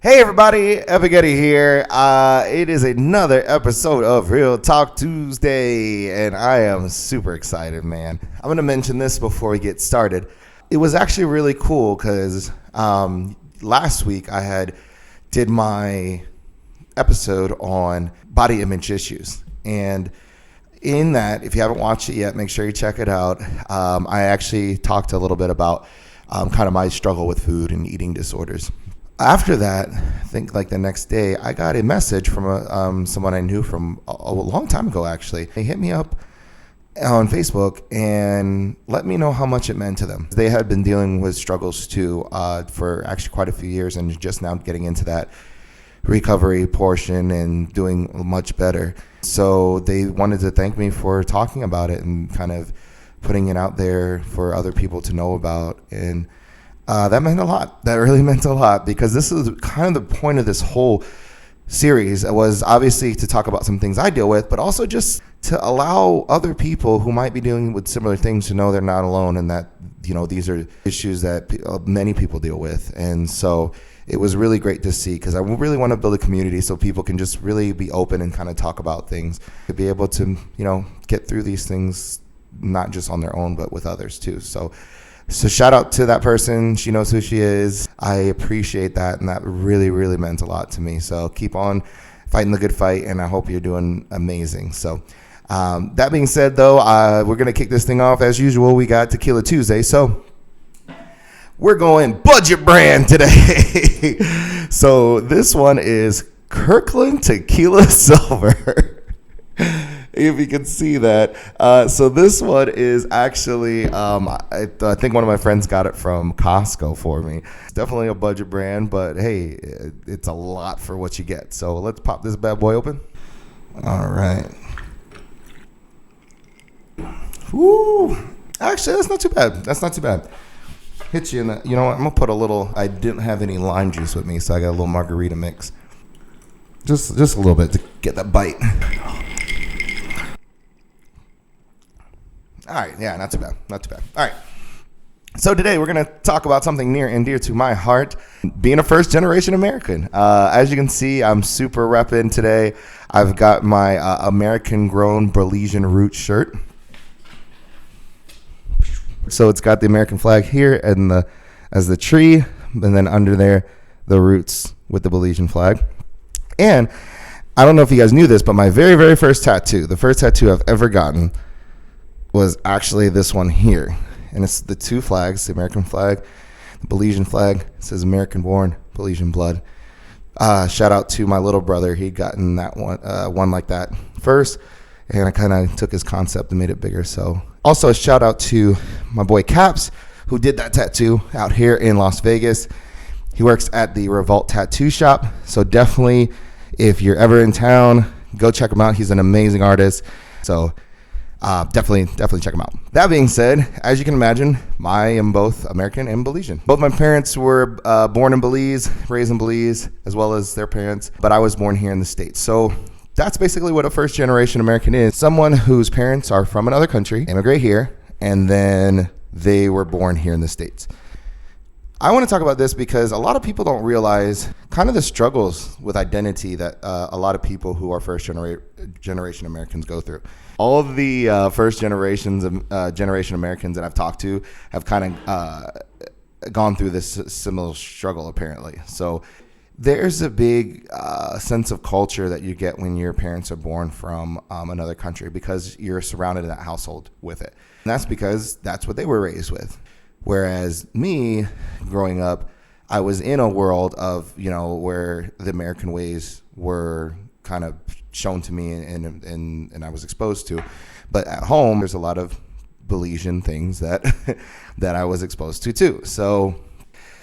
Hey everybody, Epighetti here. It is another episode of Real Talk Tuesday, and I am super excited, man. I'm going to mention this before we get started. It was actually really cool because last week I did my episode on body image issues, and in that, if you haven't watched it yet, make sure you check it out. I actually talked a little bit about kind of my struggle with food and eating disorders. After that, I think like the next day, I got a message from someone I knew from a long time ago, actually. They hit me up on Facebook and let me know how much it meant to them. They had been dealing with struggles too for actually quite a few years and just now getting into that recovery portion and doing much better. So they wanted to thank me for talking about it and kind of putting it out there for other people to know about. And that meant a lot. That really meant a lot because this is kind of the point of this whole series. It was obviously to talk about some things I deal with, but also just to allow other people who might be dealing with similar things to know they're not alone and that, you know, these are issues that many people deal with. And so it was really great to see because I really want to build a community so people can just really be open and kind of talk about things, to be able to, you know, get through these things, not just on their own, but with others too. So shout out to that person. She knows who she is. I appreciate that. And that really, really meant a lot to me. So keep on fighting the good fight. And I hope you're doing amazing. So that being said, though, we're going to kick this thing off. As usual, we got Tequila Tuesday. So we're going budget brand today. So this one is Kirkland Tequila Silver. If you can see that. So this one is actually, I think one of my friends got it from Costco for me. It's definitely a budget brand, but hey, it's a lot for what you get. So let's pop this bad boy open. All right. Woo. Actually, that's not too bad. That's not too bad. Hit you in the, you know what? I'm going to put a little, I didn't have any lime juice with me, so I got a little margarita mix. Just a little bit to get that bite. All right, yeah, not too bad, not too bad. All right, so today we're going to talk about something near and dear to my heart, being a first-generation American. As you can see, I'm super repping today. I've got my American-grown Belizean root shirt. So it's got the American flag here and as the tree, and then under there, the roots with the Belizean flag. And I don't know if you guys knew this, but my very, very first tattoo, the first tattoo I've ever gotten, was actually this one here. And it's the two flags, the American flag, the Belizean flag. It says American born, Belizean blood. Shout out to my little brother. He'd gotten that one like that first, and I kind of took his concept and made it bigger. So also a shout out to my boy Kapps, who did that tattoo out here in Las Vegas. He works at the Revolt Tattoo Shop. So definitely, if you're ever in town, go check him out. He's an amazing artist. So definitely check them out. That being said, as you can imagine, I am both American and Belizean. Both my parents were born in Belize, raised in Belize, as well as their parents, but I was born here in the States. So that's basically what a first-generation American is. Someone whose parents are from another country, immigrate here, and then they were born here in the States. I want to talk about this because a lot of people don't realize kind of the struggles with identity that a lot of people who are first-generation Americans go through. All of the first-generation Americans that I've talked to have kind of gone through this similar struggle, apparently. So there's a big sense of culture that you get when your parents are born from another country because you're surrounded in that household with it. And that's because that's what they were raised with. Whereas me, growing up, I was in a world of, you know, where the American ways were kind of shown to me and I was exposed to. But at home, there's a lot of Belizean things that that I was exposed to too. So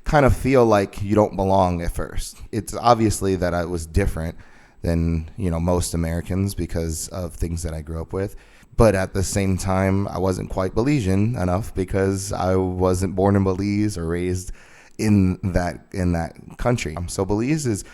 kind of feel like you don't belong at first. It's obviously that I was different than, you know, most Americans because of things that I grew up with. But at the same time, I wasn't quite Belizean enough because I wasn't born in Belize or raised in that country. So Belize is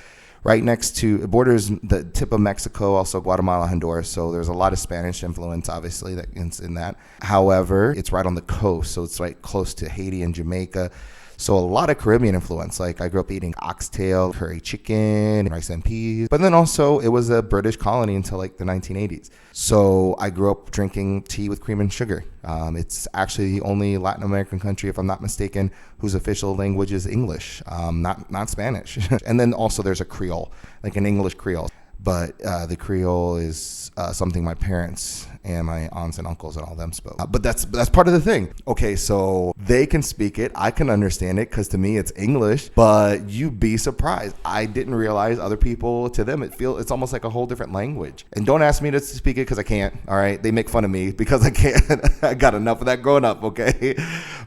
right next to, it borders the tip of Mexico, also Guatemala, Honduras. So there's a lot of Spanish influence, obviously, that in that. However, it's right on the coast, so it's right close to Haiti and Jamaica. So a lot of Caribbean influence. Like I grew up eating oxtail, curry chicken, rice and peas. But then also it was a British colony until like the 1980s. So I grew up drinking tea with cream and sugar. It's actually the only Latin American country, if I'm not mistaken, whose official language is English, not Spanish. And then also there's a Creole, like an English Creole. But the Creole is something my parents and my aunts and uncles and all them spoke. But that's part of the thing. Okay, so they can speak it. I can understand it because to me it's English. But you'd be surprised. I didn't realize other people, to them, it's almost like a whole different language. And don't ask me to speak it because I can't. All right, they make fun of me because I can't. I got enough of that growing up. Okay,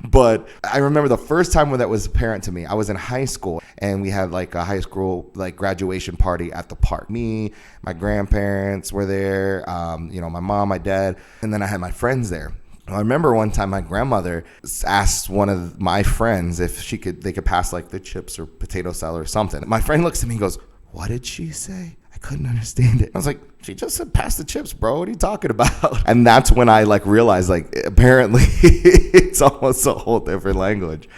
but I remember the first time when that was apparent to me. I was in high school and we had like a high school like graduation party at the park. Me, my grandparents were there, my mom, my dad, and then I had my friends there. I remember one time my grandmother asked one of my friends if they could pass like the chips or potato salad or something. My friend looks at me and goes, "What did she say?" I couldn't understand it. I was like, "She just said pass the chips, bro. What are you talking about?" And that's when I like realized like apparently it's almost a whole different language.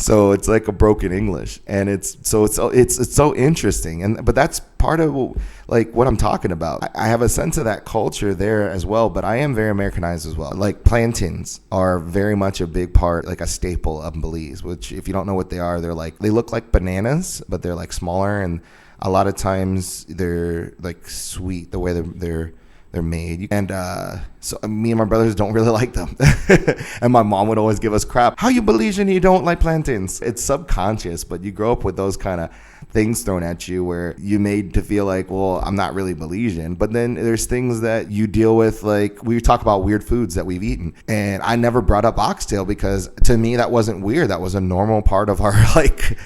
So it's like a broken English, and it's so interesting, but that's part of like what I'm talking about. I have a sense of that culture there as well, but I am very Americanized as well. Like plantains are very much a big part, like a staple of Belize. Which, if you don't know what they are, they look like bananas, but they're like smaller, and a lot of times they're like sweet the way they're made. And so me and my brothers don't really like them. And my mom would always give us crap. How you Belizean, you don't like plantains? It's subconscious, but you grow up with those kind of things thrown at you where you made to feel like, well, I'm not really Belizean. But then there's things that you deal with, like we talk about weird foods that we've eaten. And I never brought up oxtail because to me that wasn't weird. That was a normal part of our like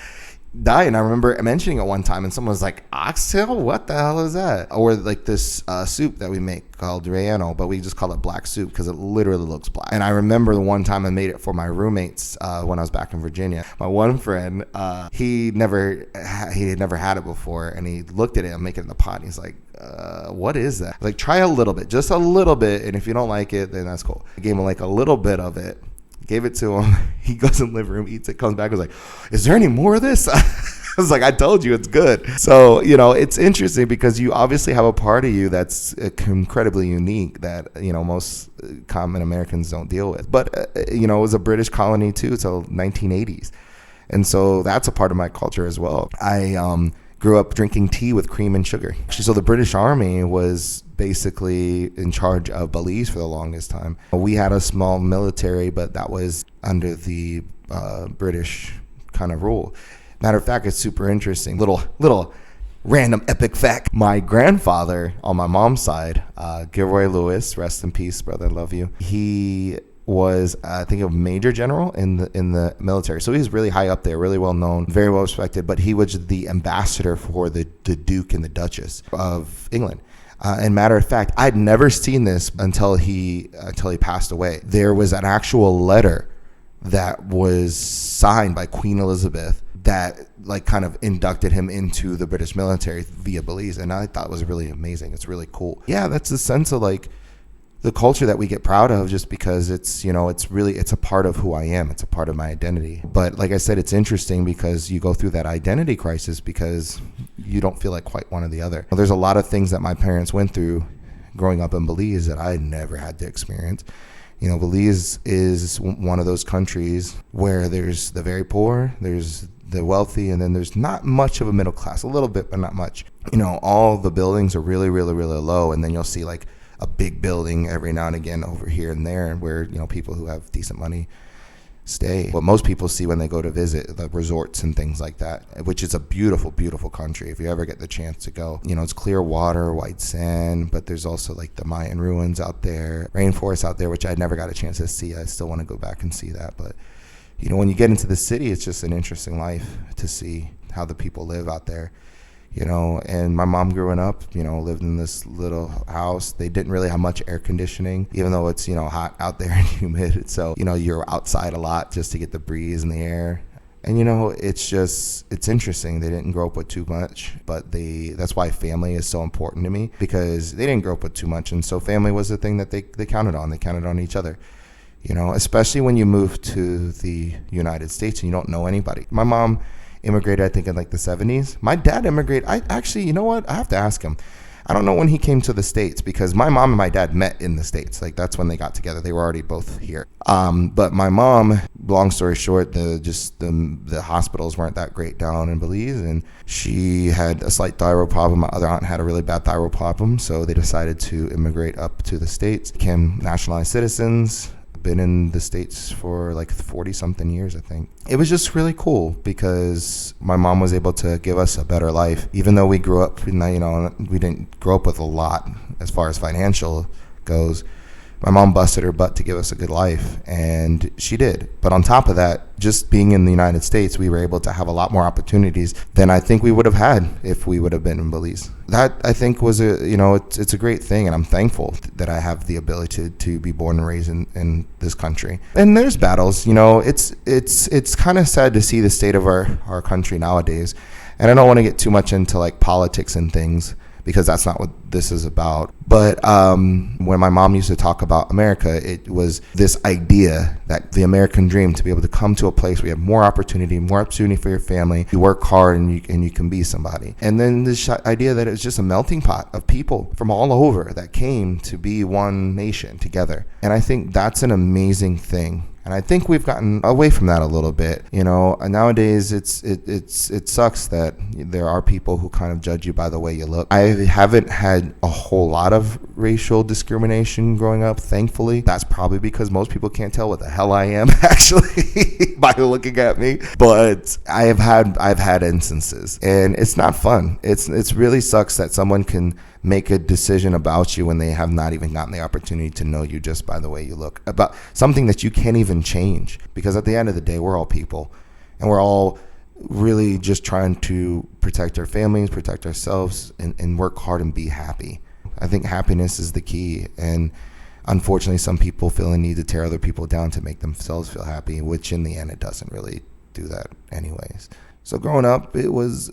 diet. And I remember mentioning it one time and someone was like, "Oxtail? What the hell is that?" Or like this soup that we make called relleno, but we just call it black soup because it literally looks black. And I remember the one time I made it for my roommates when I was back in Virginia. My one friend, he had never had it before, and he looked at it and make it in the pot, and he's like, "What is that?" Like, try a little bit, just a little bit, and if you don't like it, then that's cool. I gave him like a little bit of it. Gave it to him. He goes in the living room, eats it, comes back, was like, "Is there any more of this?" I was like, "I told you it's good." So, it's interesting because you obviously have a part of you that's incredibly unique that, most common Americans don't deal with. But, it was a British colony too till 1980s. And so that's a part of my culture as well. I grew up drinking tea with cream and sugar. So the British Army was basically in charge of Belize for the longest time. We had a small military, but that was under the British kind of rule. Matter of fact, it's super interesting. Little random epic fact. My grandfather on my mom's side, Gilroy Lewis, rest in peace, brother, love you. He was, I think, a major general in the military. So he's really high up there, really well known, very well respected. But he was the ambassador for the Duke and the Duchess of England. And matter of fact, I'd never seen this until he passed away. There was an actual letter that was signed by Queen Elizabeth that like kind of inducted him into the British military via Belize. And I thought it was really amazing. It's really cool. Yeah, that's the sense of like the culture that we get proud of just because it's a part of who I am. It's a part of my identity. But like I said, it's interesting because you go through that identity crisis because you don't feel like quite one or the other. There's a lot of things that my parents went through growing up in Belize that I never had to experience. Belize is one of those countries where there's the very poor, there's the wealthy, and then there's not much of a middle class, a little bit, but not much. All the buildings are really, really, really low. And then you'll see like a big building every now and again over here and there where, people who have decent money stay. What most people see when they go to visit the resorts and things like that, which is a beautiful, beautiful country. If you ever get the chance to go, it's clear water, white sand, but there's also like the Mayan ruins out there, rainforest out there, which I never got a chance to see. I still want to go back and see that. But, when you get into the city, it's just an interesting life to see how the people live out there. And my mom growing up, lived in this little house. They didn't really have much air conditioning, even though it's, hot out there and humid. So, you're outside a lot just to get the breeze and the air. And, it's interesting. They didn't grow up with too much, but that's why family is so important to me because they didn't grow up with too much. And so family was the thing that they counted on. They counted on each other. especially when you move to the United States and you don't know anybody. My mom immigrated, I think, in like the 70s. My dad immigrated. I actually, you know what? I have to ask him. I don't know when he came to the States, because my mom and my dad met in the States. Like, that's when they got together. They were already both here. But my mom, long story short, the hospitals weren't that great down in Belize, and she had a slight thyroid problem. My other aunt had a really bad thyroid problem, so they decided to immigrate up to the States, became nationalized citizens. Been in the States for like 40 something years, I think. It was just really cool because my mom was able to give us a better life, even though we grew up, we didn't grow up with a lot as far as financial goes. My mom busted her butt to give us a good life, and she did. But on top of that, just being in the United States, we were able to have a lot more opportunities than I think we would have had if we would have been in Belize. That, I think, was it's a great thing, and I'm thankful that I have the ability to be born and raised in this country. And there's battles, it's kind of sad to see the state of our country nowadays. And I don't want to get too much into like politics and things, because that's not what this is about. But when my mom used to talk about America, it was this idea that the American dream, to be able to come to a place where you have more opportunity for your family, you work hard, and you can be somebody. And then this idea that it was just a melting pot of people from all over that came to be one nation together. And I think that's an amazing thing. And I think we've gotten away from that a little bit. Nowadays it sucks that there are people who kind of judge you by the way you look. I haven't had a whole lot of racial discrimination growing up, thankfully. That's probably because most people can't tell what the hell I am actually by looking at me. But I've had instances, and it's not fun. It's really sucks that someone can make a decision about you when they have not even gotten the opportunity to know you just by the way you look, about something that you can't even change. Because at the end of the day, we're all people, and we're all really just trying to protect our families, protect ourselves, and work hard and be happy. I think happiness is the key, and unfortunately some people feel a need to tear other people down to make themselves feel happy, which in the end it doesn't really do that anyways. So growing up, it was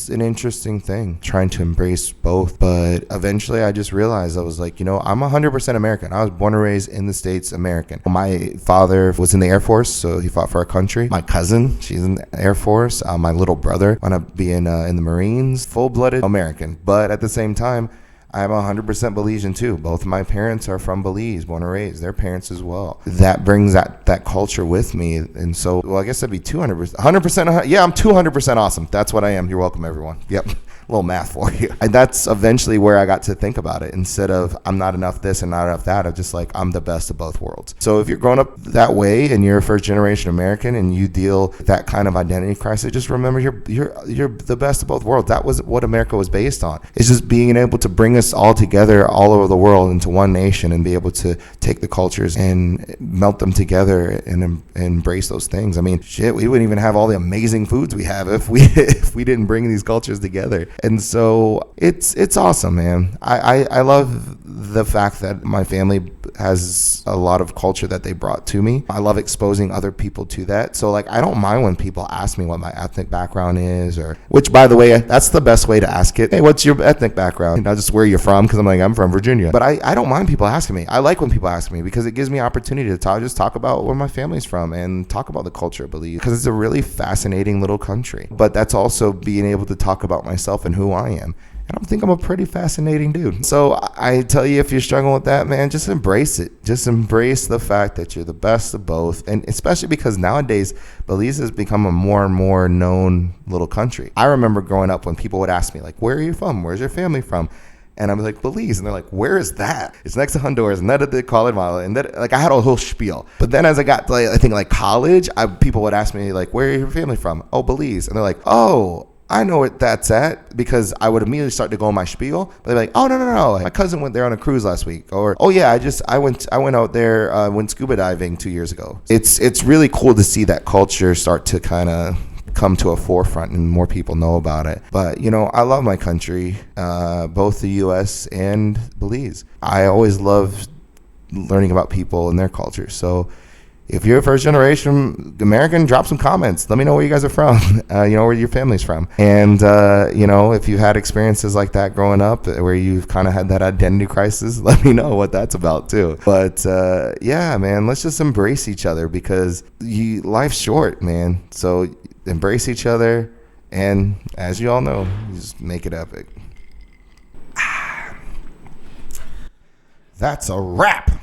an interesting thing, trying to embrace both. But eventually I just realized, I was like, I'm 100% American. I was born and raised in the States, American. My father was in the Air Force, so he fought for our country. My cousin, she's in the Air Force. My little brother wound up being in the Marines, full-blooded American. But at the same time, I'm 100% Belizean too. Both of my parents are from Belize, born and raised. Their parents as well. That brings that culture with me. And so, I guess that'd be 200%. 100%. Yeah, I'm 200% awesome. That's what I am. You're welcome, everyone. Yep. A little math for you. And that's eventually where I got to think about it. Instead of I'm not enough this and not enough that, I'm just like, I'm the best of both worlds. So if you're growing up that way and you're a first generation American and you deal with that kind of identity crisis, just remember you're the best of both worlds. That was what America was based on. It's just being able to bring us all together all over the world into one nation and be able to take the cultures and melt them together and embrace those things. I mean, shit, we wouldn't even have all the amazing foods we have if we didn't bring these cultures together. And so it's awesome, man. I love the fact that my family has a lot of culture that they brought to me. I love exposing other people to that. So like, I don't mind when people ask me what my ethnic background is, or which, by the way, that's the best way to ask it. Hey, what's your ethnic background? Not just where you're from, because I'm from Virginia. But I don't mind people asking me. I like when people ask me, because it gives me opportunity to talk about where my family's from and talk about the culture of Belize, because it's a really fascinating little country. But that's also being able to talk about myself and who I am. And I think I'm a pretty fascinating dude. So I tell you, if you're struggling with that, man, just embrace it. Just embrace the fact that you're the best of both. And especially because nowadays, Belize has become a more and more known little country. I remember growing up when people would ask me, like, where are you from? Where's your family from? And I'm like, Belize. And they're like, where is that? It's next to Honduras. And that they call it Mala. And that, like, I had a whole spiel. But then as I got to, like, I think, like, college, people would ask me, like, where are your family from? Oh, Belize. And they're like, oh, I know what that's at, because I would immediately start to go on my spiel. But they're like, oh, no. My cousin went there on a cruise last week. Or, oh yeah, I went out there, went scuba diving 2 years ago. It's really cool to see that culture start to kind of come to a forefront and more people know about it. But, I love my country, both the U.S. and Belize. I always love learning about people and their culture. So if you're a first generation American, drop some comments. Let me know where you guys are from, where your family's from. And, if you had experiences like that growing up where you've kind of had that identity crisis, let me know what that's about too. But yeah, man, let's just embrace each other because life's short, man. So embrace each other. And as you all know, just make it epic. That's a wrap.